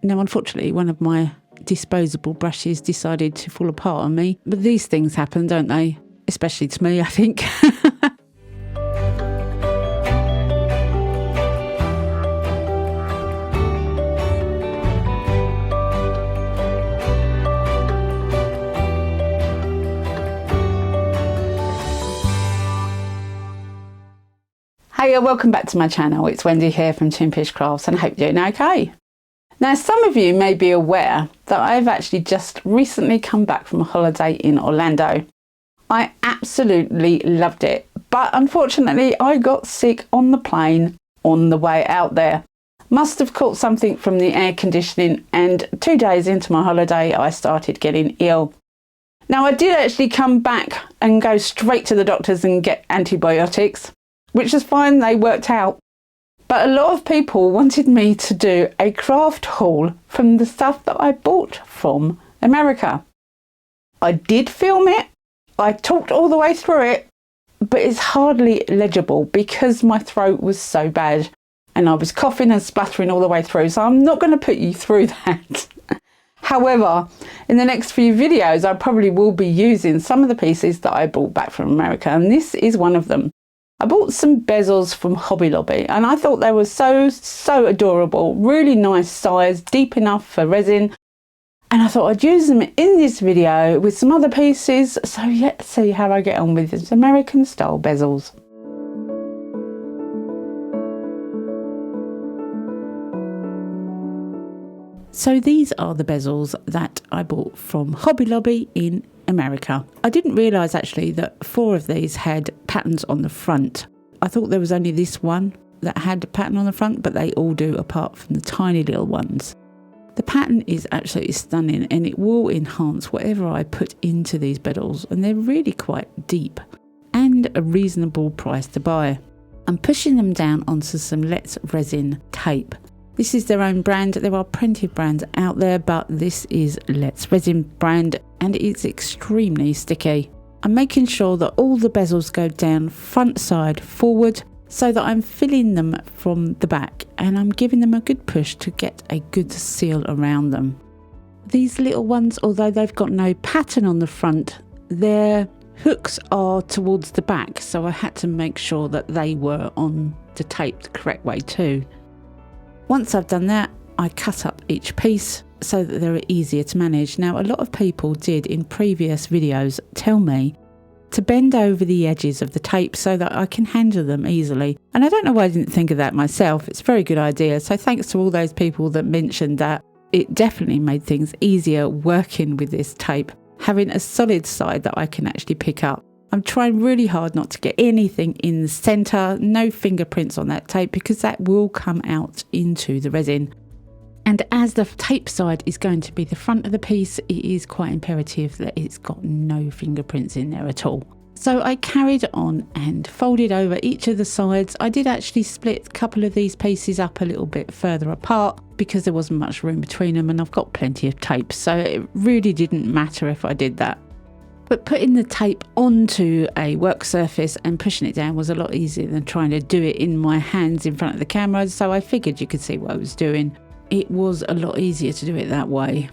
Now, unfortunately, one of my disposable brushes decided to fall apart on me. But these things happen, don't they? Especially to me, I think. Hey, welcome back to my channel. It's Wendy here from Toonpish Crafts, and I hope you're doing okay. Now, some of you may be aware that I've actually just recently come back from a holiday in Orlando. I absolutely loved it, but unfortunately I got sick on the plane on the way out there. Must have caught something from the air conditioning, and 2 days into my holiday I started getting ill. Now, I did actually come back and go straight to the doctors and get antibiotics, which is fine, they worked out. But a lot of people wanted me to do a craft haul from the stuff that I bought from America. I did film it, I talked all the way through it, but it's hardly legible because my throat was so bad and I was coughing and spluttering all the way through, so I'm not going to put you through that. However, in the next few videos I probably will be using some of the pieces that I brought back from America, and this is one of them. I bought some Bezels from Hobby Lobby and I thought they were so adorable, really nice size, deep enough for resin, and I thought I'd use them in this video with some other pieces, so let's see how I get on with this American style Bezels. So these are the Bezels that I bought from Hobby Lobby in America. I didn't realise actually that 4 of these had patterns on the front. I thought there was only this one that had a pattern on the front, but they all do apart from the tiny little ones. The pattern is absolutely stunning and it will enhance whatever I put into these Bezels, and they're really quite deep and a reasonable price to buy. I'm pushing them down onto some Let's Resin tape. This is their own brand. There are plenty of brands out there, but this is Let's Resin brand and it's extremely sticky. I'm making sure that all the bezels go down front side forward so that I'm filling them from the back, and I'm giving them a good push to get a good seal around them. These little ones, although they've got no pattern on the front, their hooks are towards the back, so I had to make sure that they were on the tape the correct way too. Once I've done that, I cut up each piece so that they're easier to manage. Now, a lot of people did in previous videos tell me to bend over the edges of the tape so that I can handle them easily. And I don't know why I didn't think of that myself. It's a very good idea. So thanks to all those people that mentioned that. It definitely made things easier working with this tape, having a solid side that I can actually pick up. I'm trying really hard not to get anything in the centre, no fingerprints on that tape, because that will come out into the resin. And as the tape side is going to be the front of the piece, it is quite imperative that it's got no fingerprints in there at all. So I carried on and folded over each of the sides. I did actually split a couple of these pieces up a little bit further apart because there wasn't much room between them, and I've got plenty of tape, so it really didn't matter if I did that. But putting the tape onto a work surface and pushing it down was a lot easier than trying to do it in my hands in front of the camera, so I figured you could see what I was doing. It was a lot easier to do it that way.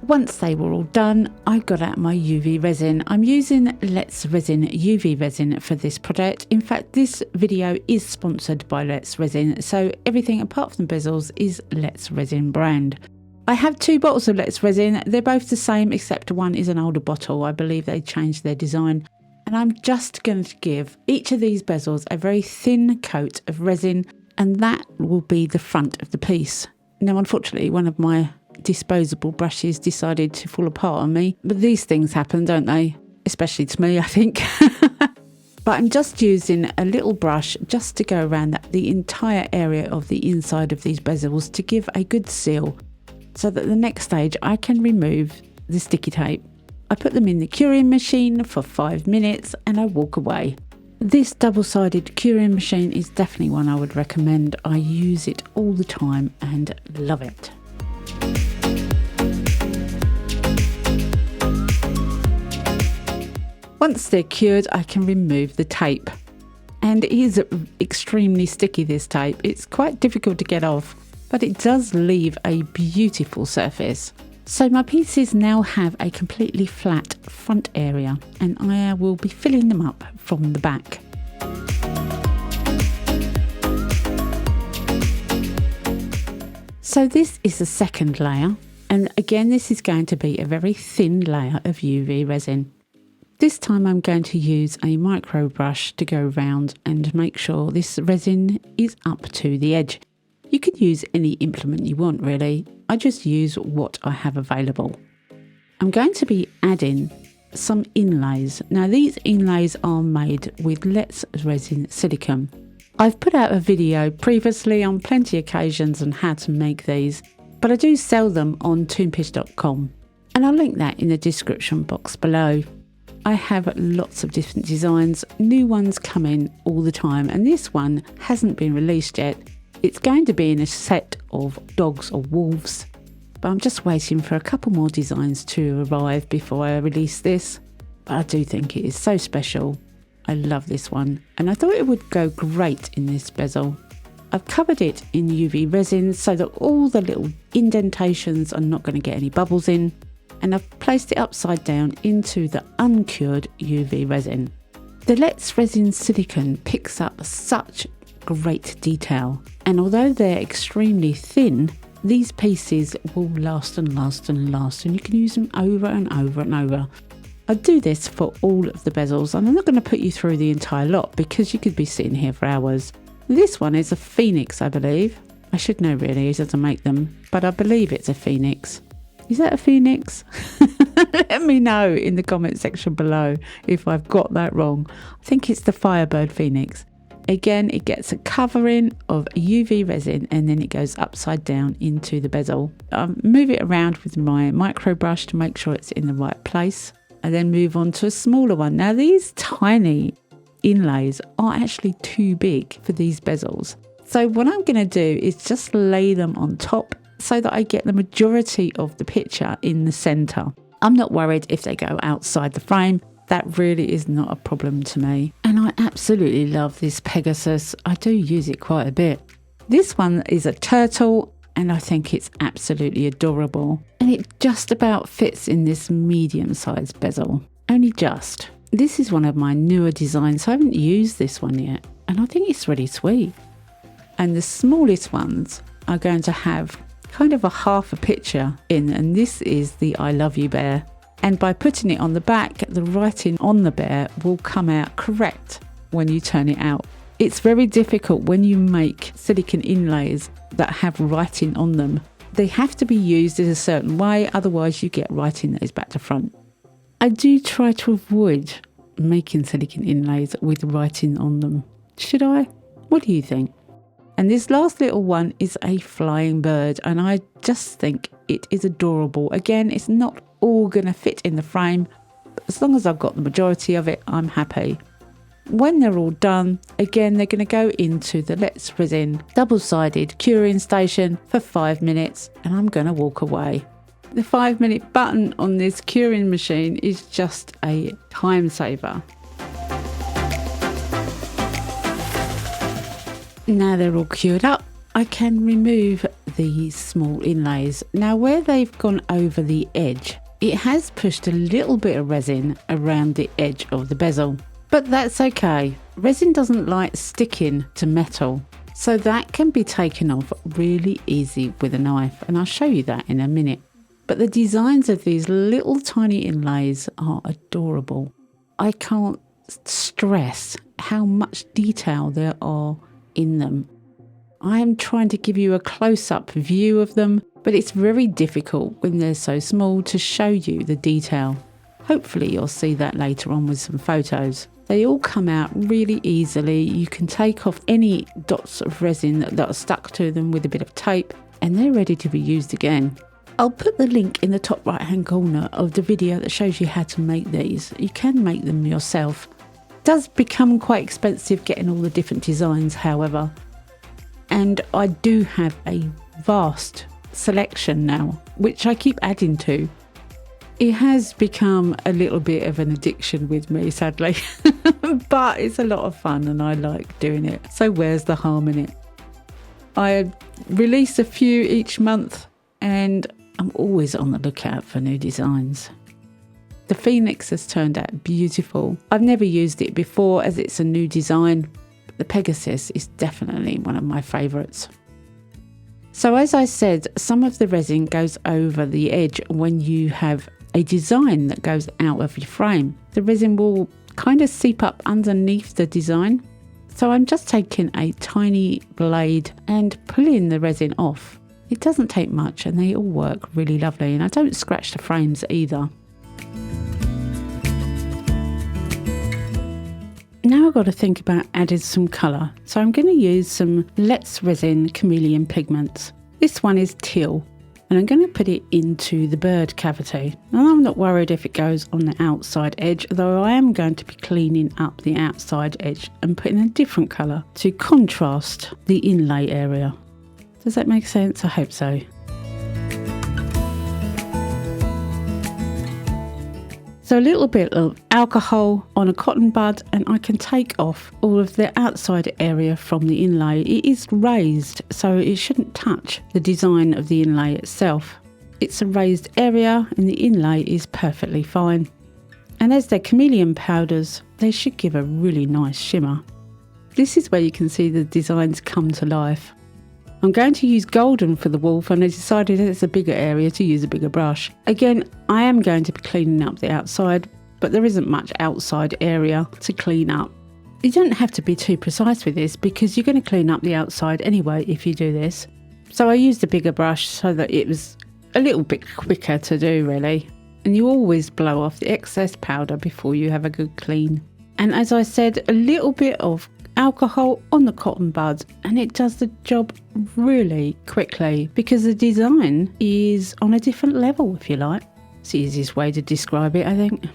Once they were all done, I got out my UV resin. I'm using Let's Resin UV resin for this project. In fact, this video is sponsored by Let's Resin, so everything apart from Bezels is Let's Resin brand. I have 2 bottles of Let's Resin. They're both the same except one is an older bottle. I believe they changed their design. And I'm just going to give each of these bezels a very thin coat of resin, and that will be the front of the piece. Now, unfortunately, one of my disposable brushes decided to fall apart on me. But these things happen, don't they? Especially to me, I think. But I'm just using a little brush just to go around the entire area of the inside of these bezels to give a good seal, so that the next stage I can remove the sticky tape. I put them in the curing machine for 5 minutes and I walk away. This double-sided curing machine is definitely one I would recommend. I use it all the time and love it. Once they're cured, I can remove the tape. And it is extremely sticky, this tape. It's quite difficult to get off. but it does leave a beautiful surface. So my pieces now have a completely flat front area, and I will be filling them up from the back. So this is the second layer, and again this is going to be a very thin layer of UV resin. This time I'm going to use a micro brush to go round and make sure this resin is up to the edge. You could use any implement you want really, I just use what I have available. I'm going to be adding some inlays. Now these inlays are made with Let's Resin silicone. I've put out a video previously on plenty of occasions on how to make these, but I do sell them on toonpish.com, and I'll link that in the description box below. I have lots of different designs, new ones come in all the time, and this one hasn't been released yet. It's going to be in a set of dogs or wolves, but I'm just waiting for a couple more designs to arrive before I release this. But I do think it is so special. I love this one, and I thought it would go great in this bezel. I've covered it in UV resin so that all the little indentations are not going to get any bubbles in, and I've placed it upside down into the uncured UV resin. The Let's Resin silicone picks up such great detail, and although they're extremely thin, these pieces will last and last and last, and you can use them over and over and over. I do this for all of the bezels, and I'm not going to put you through the entire lot because you could be sitting here for hours. This one is a phoenix, I believe. I should know really, he doesn't make them, but I believe it's a phoenix. Is that a phoenix? Let me know in the comment section below if I've got that wrong. I think it's the Firebird Phoenix. Again, it gets a covering of UV resin and then it goes upside down into the bezel. Move it around with my micro brush to make sure it's in the right place. And then move on to a smaller one. Now these tiny inlays are actually too big for these bezels. So what I'm going to do is just lay them on top so that I get the majority of the picture in the centre. I'm not worried if they go outside the frame. That really is not a problem to me. And I absolutely love this Pegasus. I do use it quite a bit. This one is a turtle, and I think it's absolutely adorable. And it just about fits in this medium-sized bezel. Only just. This is one of my newer designs, so I haven't used this one yet. And I think it's really sweet. And the smallest ones are going to have kind of a half a picture in, and this is the I love you bear. And by putting it on the back, the writing on the bear will come out correct when you turn it out. It's very difficult when you make silicone inlays that have writing on them. They have to be used in a certain way, otherwise you get writing that is back to front. I do try to avoid making silicone inlays with writing on them. Should I? What do you think? And this last little one is a flying bird, and I just think it is adorable. Again, it's not all going to fit in the frame, but as long as I've got the majority of it, I'm happy. When they're all done, again, they're going to go into the Let's Resin double-sided curing station for 5 minutes, and I'm going to walk away. The 5-minute button on this curing machine is just a time saver. Now they're all cured up, I can remove these small inlays. Now where they've gone over the edge, it has pushed a little bit of resin around the edge of the bezel. But that's okay. Resin doesn't like sticking to metal, so that can be taken off really easy with a knife, and I'll show you that in a minute. But the designs of these little tiny inlays are adorable. I can't stress how much detail there are in them. I am trying to give you a close-up view of them, but it's very difficult when they're so small to show you the detail. Hopefully you'll see that later on with some photos. They all come out really easily. You can take off any dots of resin that are stuck to them with a bit of tape, and they're ready to be used again. I'll put the link in the top right hand corner of the video that shows you how to make these. You can make them yourself. It does become quite expensive getting all the different designs, however, and I do have a vast selection now, which I keep adding to. It has become a little bit of an addiction with me, sadly, but it's a lot of fun and I like doing it. So where's the harm in it? I release a few each month and I'm always on the lookout for new designs. The Phoenix has turned out beautiful. I've never used it before as it's a new design. But the Pegasus is definitely one of my favourites. So as I said, some of the resin goes over the edge when you have a design that goes out of your frame. The resin will kind of seep up underneath the design. So I'm just taking a tiny blade and pulling the resin off. It doesn't take much and they all work really lovely, and I don't scratch the frames either. Now I've got to think about adding some colour. So I'm going to use some Let's Resin chameleon pigments. This one is teal and I'm going to put it into the bird cavity. And I'm not worried if it goes on the outside edge, though I am going to be cleaning up the outside edge and putting a different colour to contrast the inlay area. Does that make sense? I hope so. So a little bit of alcohol on a cotton bud and I can take off all of the outside area from the inlay. It is raised, so it shouldn't touch the design of the inlay itself. It's a raised area and the inlay is perfectly fine. And as they're chameleon powders, they should give a really nice shimmer. This is where you can see the designs come to life. I'm going to use golden for the wolf and I decided it's a bigger area to use a bigger brush. Again, I am going to be cleaning up the outside, but there isn't much outside area to clean up. You don't have to be too precise with this because you're going to clean up the outside anyway if you do this. So I used a bigger brush so that it was a little bit quicker to do really. And you always blow off the excess powder before you have a good clean. And as I said, a little bit of alcohol on the cotton bud and it does the job really quickly because the design is on a different level, if you like. It's the easiest way to describe it, I think.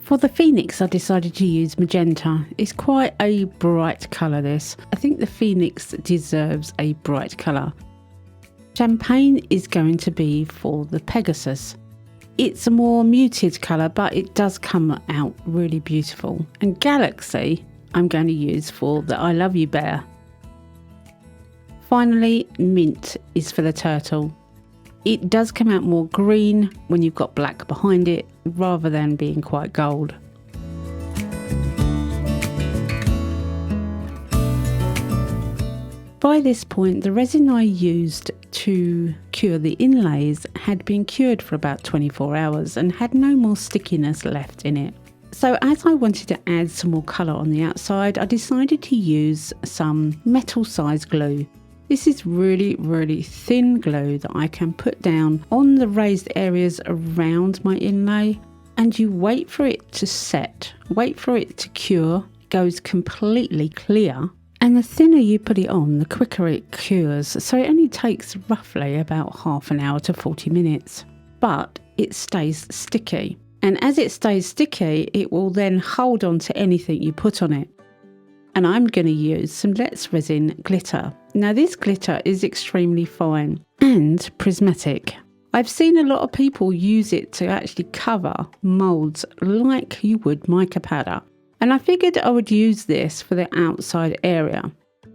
For the Phoenix, I decided to use magenta. It's quite a bright colour, this. I think the Phoenix deserves a bright colour. Champagne is going to be for the Pegasus. It's a more muted colour, but it does come out really beautiful. And Galaxy, I'm going to use for the I Love You bear. Finally, mint is for the turtle. It does come out more green when you've got black behind it, rather than being quite gold. By this point, the resin I used to cure the inlays had been cured for about 24 hours and had no more stickiness left in it. So as I wanted to add some more colour on the outside, I decided to use some metal size glue. This is really, really thin glue that I can put down on the raised areas around my inlay, and you wait for it to set, wait for it to cure, it goes completely clear. And the thinner you put it on, the quicker it cures. So it only takes roughly about half an hour to 40 minutes. But it stays sticky. And as it stays sticky, it will then hold on to anything you put on it. And I'm going to use some Let's Resin glitter. Now this glitter is extremely fine and prismatic. I've seen a lot of people use it to actually cover moulds like you would mica powder. And I figured I would use this for the outside area.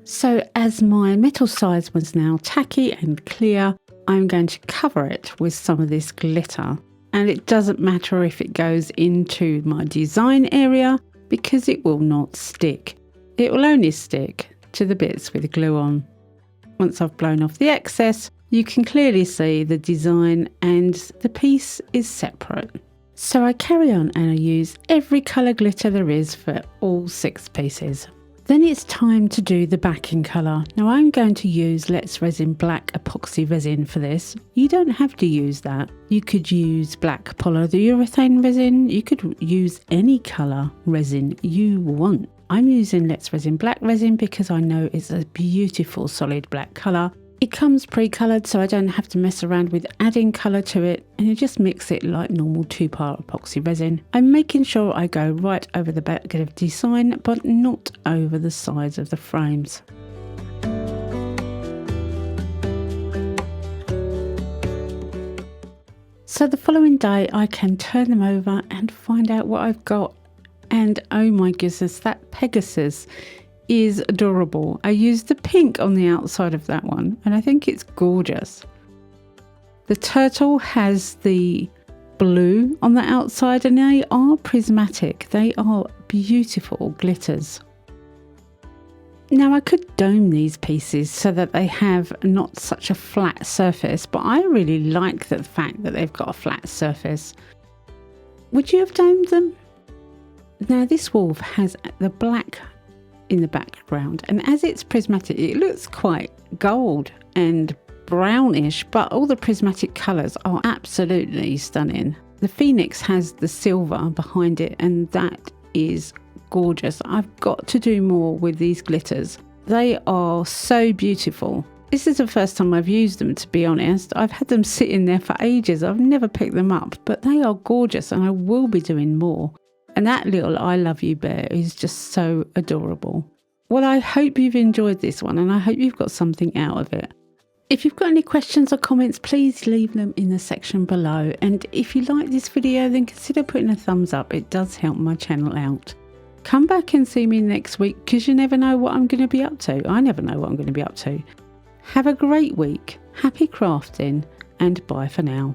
So as my metal size was now tacky and clear, I'm going to cover it with some of this glitter. And it doesn't matter if it goes into my design area because it will not stick. It will only stick to the bits with glue on. Once I've blown off the excess, you can clearly see the design and the piece is separate. So I carry on and I use every colour glitter there is for all 6 pieces. Then it's time to do the backing colour. Now I'm going to use Let's Resin black epoxy resin for this. You don't have to use that. You could use black polyurethane resin. You could use any colour resin you want. I'm using Let's Resin black resin because I know it's a beautiful solid black colour. It comes pre-coloured, so I don't have to mess around with adding colour to it, and you just mix it like normal 2-part epoxy resin. I'm making sure I go right over the back of the design, but not over the sides of the frames. So the following day I can turn them over and find out what I've got. And oh my goodness, that Pegasus is adorable. I used the pink on the outside of that one, and I think it's gorgeous. The turtle has the blue on the outside, and they are prismatic. They are beautiful glitters. Now I could dome these pieces so that they have not such a flat surface, but I really like the fact that they've got a flat surface. Would you have domed them? Now this wolf has the black in the background, and as it's prismatic it looks quite gold and brownish, but all the prismatic colours are absolutely stunning. The phoenix has the silver behind it, and that is gorgeous. I've got to do more with these glitters. They are so beautiful. This is the first time I've used them, to be honest. I've had them sitting there for ages. I've never picked them up, but they are gorgeous and I will be doing more. And that little I love you bear is just so adorable. Well, I hope you've enjoyed this one and I hope you've got something out of it. If you've got any questions or comments, please leave them in the section below. And if you like this video, then consider putting a thumbs up. It does help my channel out. Come back and see me next week, because you never know what I'm going to be up to. I never know what I'm going to be up to. Have a great week, happy crafting, and bye for now.